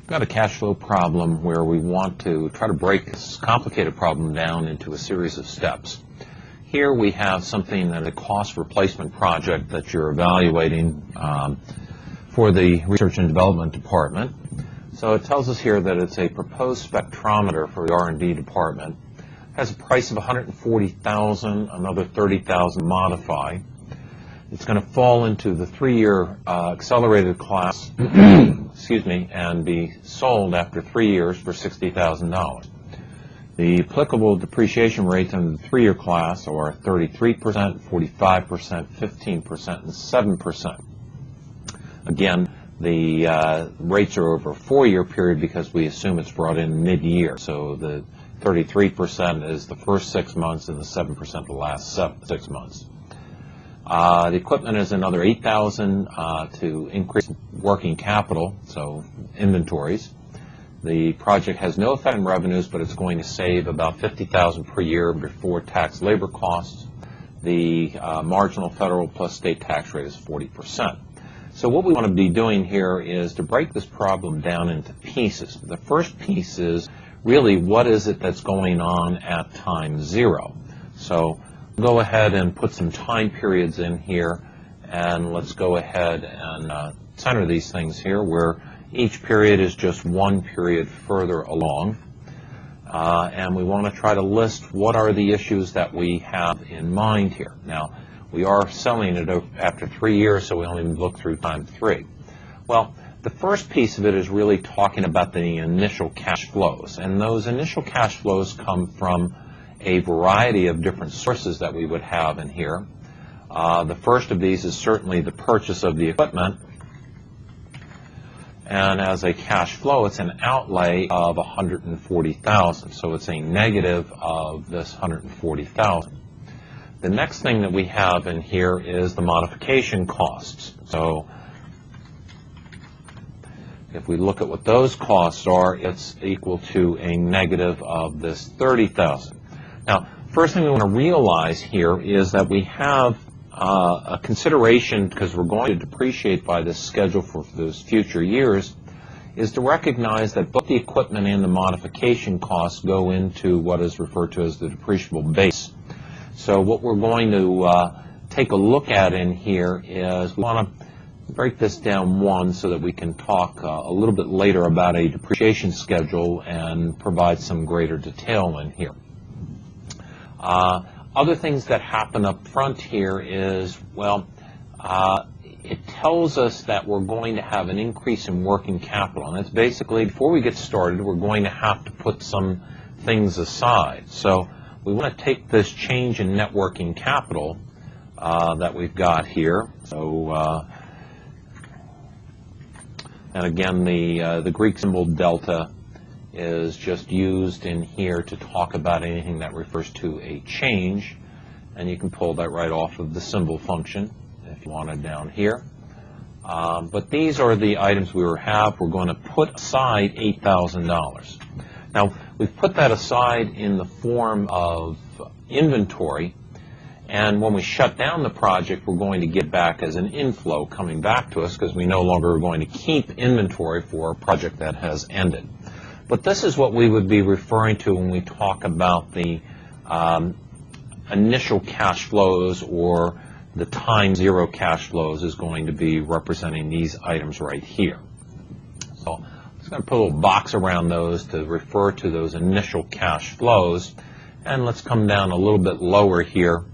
We've got a cash flow problem where we want to try to break this complicated problem down into a series of steps. Here we have something that a cost replacement project that you're evaluating for the Research and Development Department. So it tells us here that it's a proposed spectrometer for the R&D department. It has a price of $140,000, another $30,000 to modify. It's going to fall into the 3-year accelerated class, excuse me, and be sold after 3 years for $60,000. The applicable depreciation rates under the 3-year class are 33%, 45%, 15%, and 7%. Again, the rates are over a 4-year period because we assume it's brought in mid-year. So the 33% is the first 6 months and the 7% the last 6 months. The equipment is another $8,000 to increase working capital, so inventories. The project has no effect on revenues, but it's going to save about $50,000 per year before tax labor costs. The marginal federal plus state tax rate is 40%. So what we want to be doing here is to break this problem down into pieces. The first piece is really what is it that's going on at time 0. So go ahead and put some time periods in here, and let's go ahead and center these things here where each period is just one period further along. And we want to try to list what are the issues that we have in mind here. Now, we are selling it after 3 years, so we only look through time 3. Well, the first piece of it is really talking about the initial cash flows. And those initial cash flows come from a variety of different sources that we would have in here. The first of these is certainly the purchase of the equipment. And as a cash flow, it's an outlay of $140,000. So it's a negative of this $140,000. The next thing that we have in here is the modification costs. So if we look at what those costs are, it's equal to a negative of this $30,000. Now, first thing we want to realize here is that we have a consideration, because we're going to depreciate by this schedule for those future years, is to recognize that both the equipment and the modification costs go into what is referred to as the depreciable base. So what we're going to take a look at in here is we want to break this down one so that we can talk a little bit later about a depreciation schedule and provide some greater detail in here. Other things that happen up front here is, well, it tells us that we're going to have an increase in working capital. And it's basically, before we get started, we're going to have to put some things aside. So we want to take this change in net working capital that we've got here. So, and again, the Greek symbol delta is just used in here to talk about anything that refers to a change, and you can pull that right off of the symbol function if you want it down here. But these are the items we have. We're going to put aside $8,000. Now, we've put that aside in the form of inventory, and when we shut down the project, we're going to get back as an inflow coming back to us because we no longer are going to keep inventory for a project that has ended. But this is what we would be referring to when we talk about the initial cash flows, or the time 0 cash flows is going to be representing these items right here. So I'm just going to put a little box around those to refer to those initial cash flows. And let's come down a little bit lower here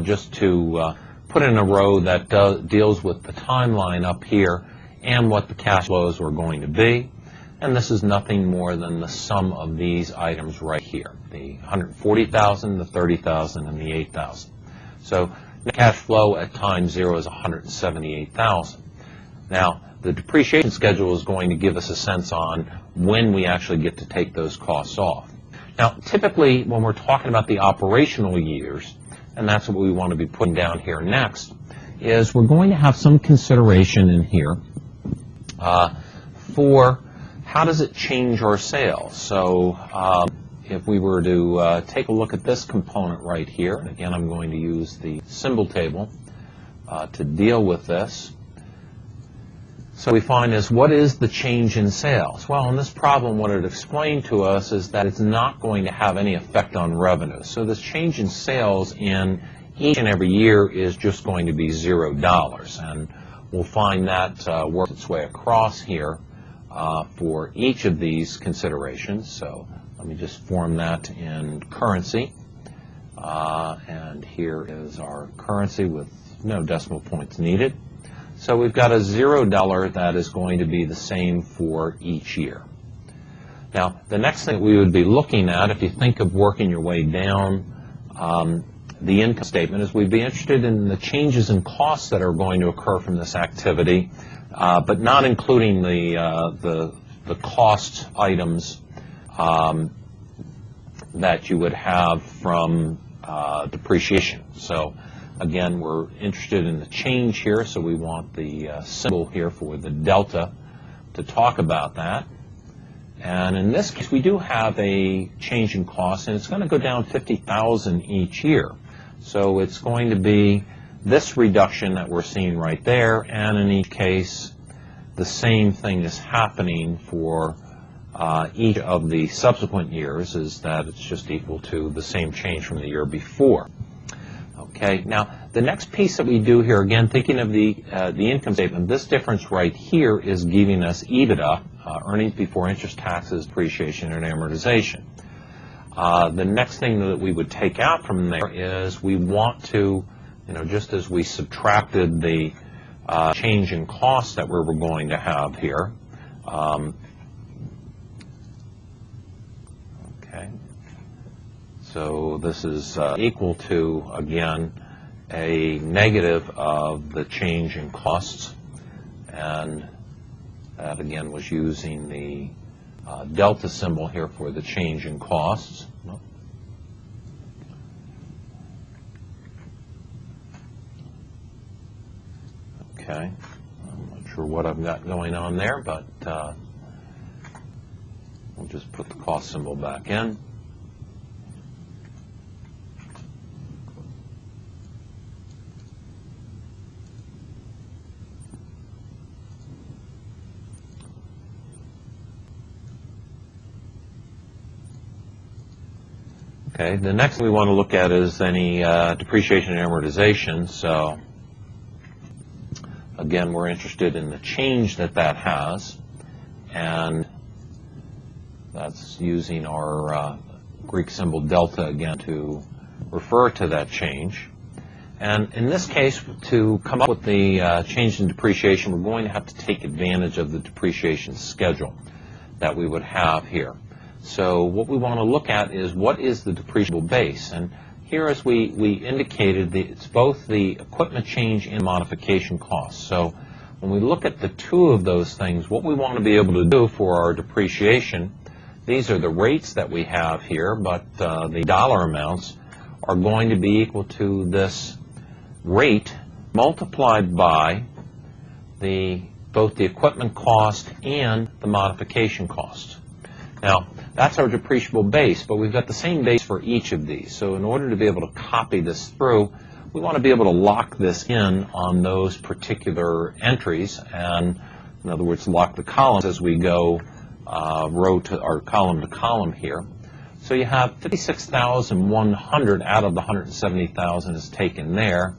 just to put in a row that deals with the timeline up here and what the cash flows are going to be. And this is nothing more than the sum of these items right here, the $140,000, the $30,000, and the $8,000. So the cash flow at time 0 is $178,000. Now, the depreciation schedule is going to give us a sense on when we actually get to take those costs off. Now, typically, when we're talking about the operational years, and that's what we want to be putting down here next, is we're going to have some consideration in here for how does it change our sales. So if we were to take a look at this component right here, and again, I'm going to use the symbol table to deal with this. So we find is, what is the change in sales? Well, in this problem, what it explained to us is that it's not going to have any effect on revenue. So this change in sales in each and every year is just going to be $0. And we'll find that works its way across here for each of these considerations. So let me just form that in currency. And here is our currency with no decimal points needed. So we've got a $0 that is going to be the same for each year. Now, the next thing we would be looking at, if you think of working your way down the income statement, is we'd be interested in the changes in costs that are going to occur from this activity, but not including the cost items that you would have from depreciation. So again, we're interested in the change here, so we want the symbol here for the delta to talk about that. And in this case, we do have a change in cost, and it's going to go down $50,000 each year. So it's going to be this reduction that we're seeing right there, and in each case, the same thing is happening for each of the subsequent years, is that it's just equal to the same change from the year before. Okay, now the next piece that we do here, again, thinking of the income statement, this difference right here is giving us EBITDA, earnings before interest, taxes, depreciation, and amortization. The next thing that we would take out from there is we want to, just as we subtracted the change in cost that we were going to have here. Okay. So this is equal to, again, a negative of the change in costs. And that, again, was using the delta symbol here for the change in costs. Okay. I'm not sure what I've got going on there, but we'll just put the cost symbol back in. Okay, the next thing we want to look at is any depreciation and amortization. So again, we're interested in the change that has, and that's using our Greek symbol delta again to refer to that change. And in this case, to come up with the change in depreciation, we're going to have to take advantage of the depreciation schedule that we would have here. So what we want to look at is, what is the depreciable base? And here, as we indicated, it's both the equipment change and modification costs. So when we look at the two of those things, what we want to be able to do for our depreciation, these are the rates that we have here, but the dollar amounts are going to be equal to this rate multiplied by both the equipment cost and the modification cost. Now, that's our depreciable base, but we've got the same base for each of these. So in order to be able to copy this through, we want to be able to lock this in on those particular entries, and in other words, lock the columns as we go row to or column to column here. So you have 56,100 out of the 170,000 is taken there,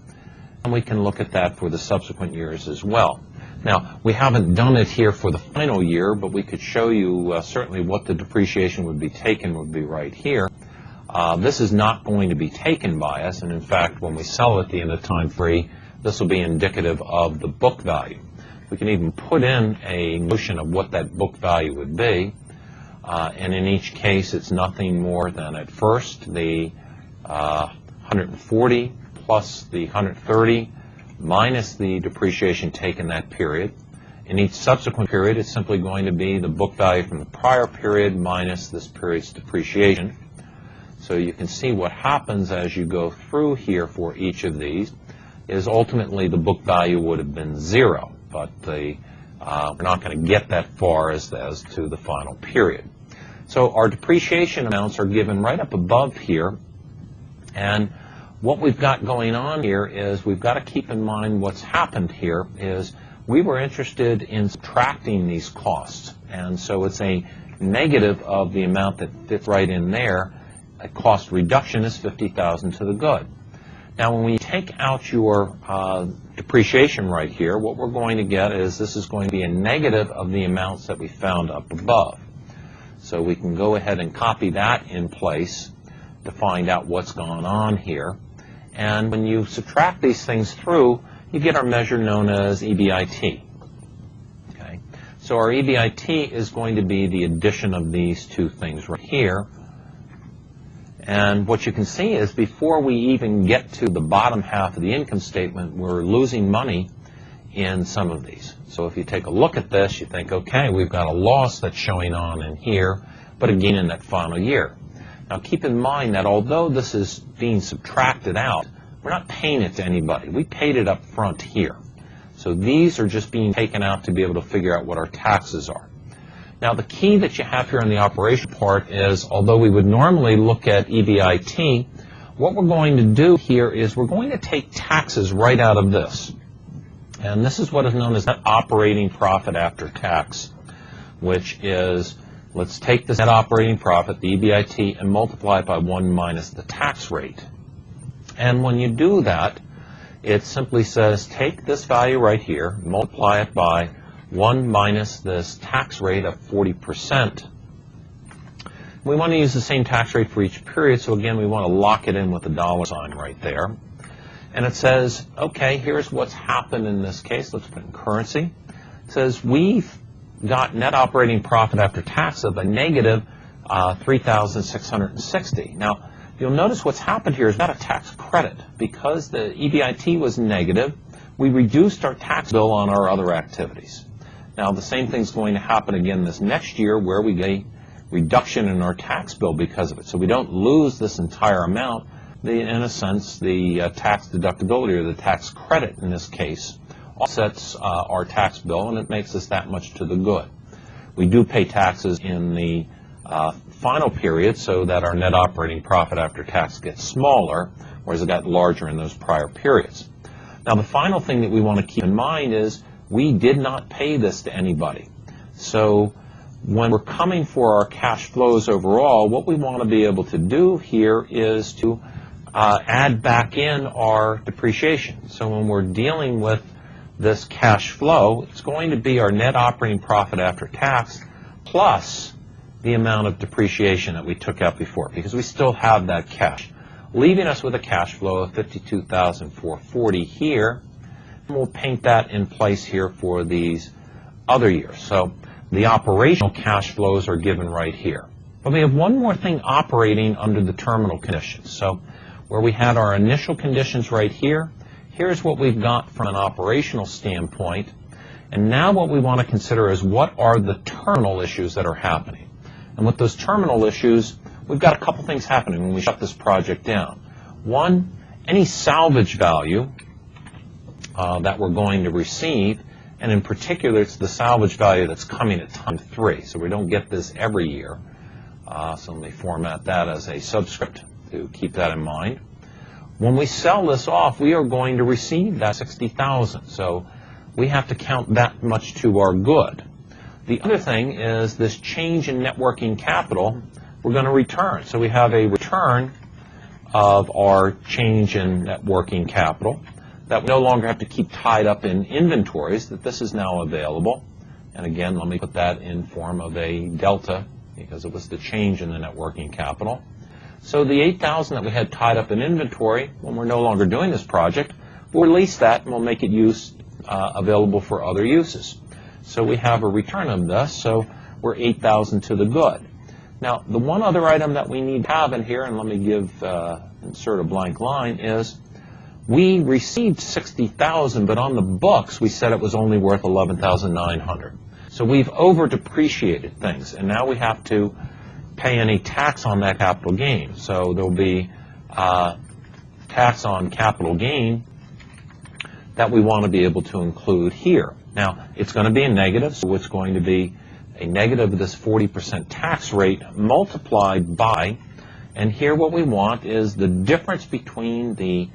and we can look at that for the subsequent years as well. Now, we haven't done it here for the final year, but we could show you certainly what the depreciation would be taken would be right here. This is not going to be taken by us, and in fact, when we sell at the end of time free, this will be indicative of the book value. We can even put in a notion of what that book value would be, and in each case, it's nothing more than, at first, the 140 plus the 130 minus the depreciation taken that period. In each subsequent period, it's simply going to be the book value from the prior period minus this period's depreciation. So you can see what happens as you go through here for each of these is ultimately the book value would have been 0, but we're not going to get that far as to the final period. So our depreciation amounts are given right up above here, and what we've got going on here is we've got to keep in mind what's happened here is we were interested in subtracting these costs. And so it's a negative of the amount that fits right in there. A cost reduction is $50,000 to the good. Now, when we take out your depreciation right here, what we're going to get is this is going to be a negative of the amounts that we found up above. So we can go ahead and copy that in place to find out what's going on here. And when you subtract these things through, you get our measure known as EBIT. Okay? So our EBIT is going to be the addition of these two things right here. And what you can see is before we even get to the bottom half of the income statement, we're losing money in some of these. So if you take a look at this, you think, okay, we've got a loss that's showing on in here, but a gain in that final year. Now keep in mind that although this is being subtracted out, we're not paying it to anybody. We paid it up front here. So these are just being taken out to be able to figure out what our taxes are. Now the key that you have here in the operation part is, although we would normally look at EBIT, what we're going to do here is we're going to take taxes right out of this. And this is what is known as net operating profit after tax, which is, let's take this net operating profit, the EBIT, and multiply it by 1 minus the tax rate. And when you do that, it simply says take this value right here, multiply it by 1 minus this tax rate of 40%. We want to use the same tax rate for each period, so again, we want to lock it in with a dollar sign right there. And it says, okay, here's what's happened in this case. Let's put in currency. It says we've got net operating profit after tax of a negative 3,660. Now, you'll notice what's happened here is not a tax credit. Because the EBIT was negative, we reduced our tax bill on our other activities. Now, the same thing's going to happen again this next year where we get a reduction in our tax bill because of it. So we don't lose this entire amount. In a sense, the tax deductibility or the tax credit in this case offsets our tax bill, and it makes us that much to the good. We do pay taxes in the final period so that our net operating profit after tax gets smaller, whereas it got larger in those prior periods. Now, the final thing that we want to keep in mind is we did not pay this to anybody. So when we're coming for our cash flows overall, what we want to be able to do here is to add back in our depreciation. So when we're dealing with this cash flow, it's going to be our net operating profit after tax plus the amount of depreciation that we took out before, because we still have that cash, leaving us with a cash flow of $52,440 here. And we'll paint that in place here for these other years. So the operational cash flows are given right here. But we have one more thing operating under the terminal conditions. So where we had our initial conditions right here, here's what we've got from an operational standpoint. And now what we want to consider is what are the terminal issues that are happening. And with those terminal issues, we've got a couple things happening when we shut this project down. One, any salvage value that we're going to receive, and in particular, it's the salvage value that's coming at time 3. So we don't get this every year. So let me format that as a subscript to keep that in mind. When we sell this off, we are going to receive that $60,000. So we have to count that much to our good. The other thing is this change in net working capital we're going to return. So we have a return of our change in net working capital that we no longer have to keep tied up in inventories, that this is now available. And again, let me put that in form of a delta because it was the change in the net working capital. So the $8,000 that we had tied up in inventory, when we're no longer doing this project, we'll release that and we'll make it available for other uses. So we have a return of this, so we're $8,000 to the good. Now, the one other item that we need to have in here, and let me insert a blank line, is we received $60,000, but on the books we said it was only worth $11,900. So we've over-depreciated things, and now we have to pay any tax on that capital gain. So there'll be tax on capital gain that we want to be able to include here. Now, it's going to be a negative, so it's going to be a negative of this 40% tax rate multiplied by, and here what we want is the difference between the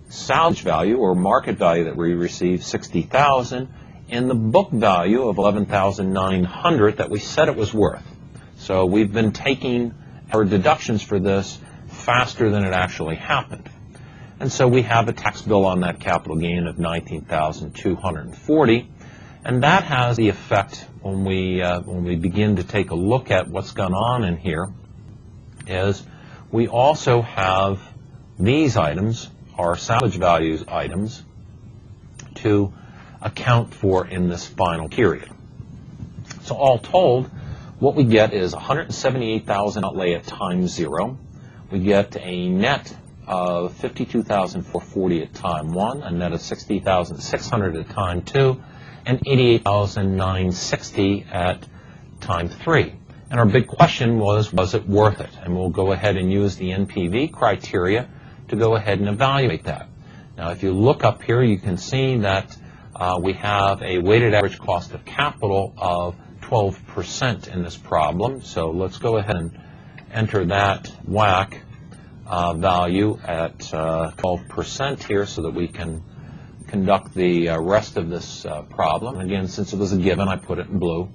salvage value or market value that we receive, $60,000, in the book value of $11,900 that we said it was worth. So we've been taking our deductions for this faster than it actually happened. And so we have a tax bill on that capital gain of $19,240, and that has the effect when we begin to take a look at what's gone on in here is we also have these items, our salvage values items, to account for in this final period. So all told, what we get is $178,000 outlay at time 0. We get a net of $52,440 at time 1, a net of $60,600 at time 2, and $88,960 at time 3. And our big question was it worth it? And we'll go ahead and use the NPV criteria to go ahead and evaluate that. Now, if you look up here, you can see that we have a weighted average cost of capital of 12% in this problem. So let's go ahead and enter that WACC value at 12% here so that we can conduct the rest of this problem. Again, since it was a given, I put it in blue.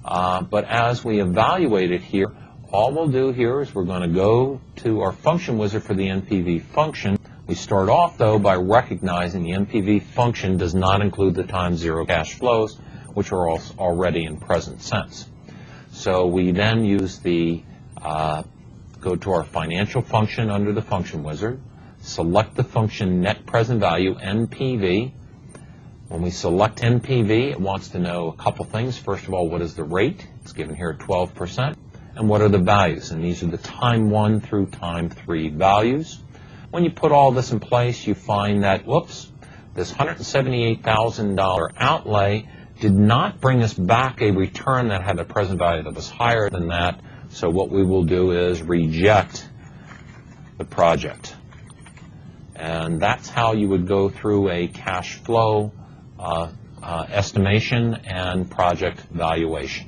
But as we evaluate it here, all we'll do here is we're going to go to our function wizard for the NPV function. We start off, though, by recognizing the NPV function does not include the time 0 cash flows, which are already in present sense. So we then use the go to our financial function under the function wizard, select the function net present value, NPV. When we select NPV, it wants to know a couple things. First of all, what is the rate? It's given here at 12%. And what are the values? And these are the time 1 through time 3 values. When you put all this in place, you find that, whoops, this $178,000 outlay did not bring us back a return that had a present value that was higher than that. So what we will do is reject the project. And that's how you would go through a cash flow estimation and project valuation.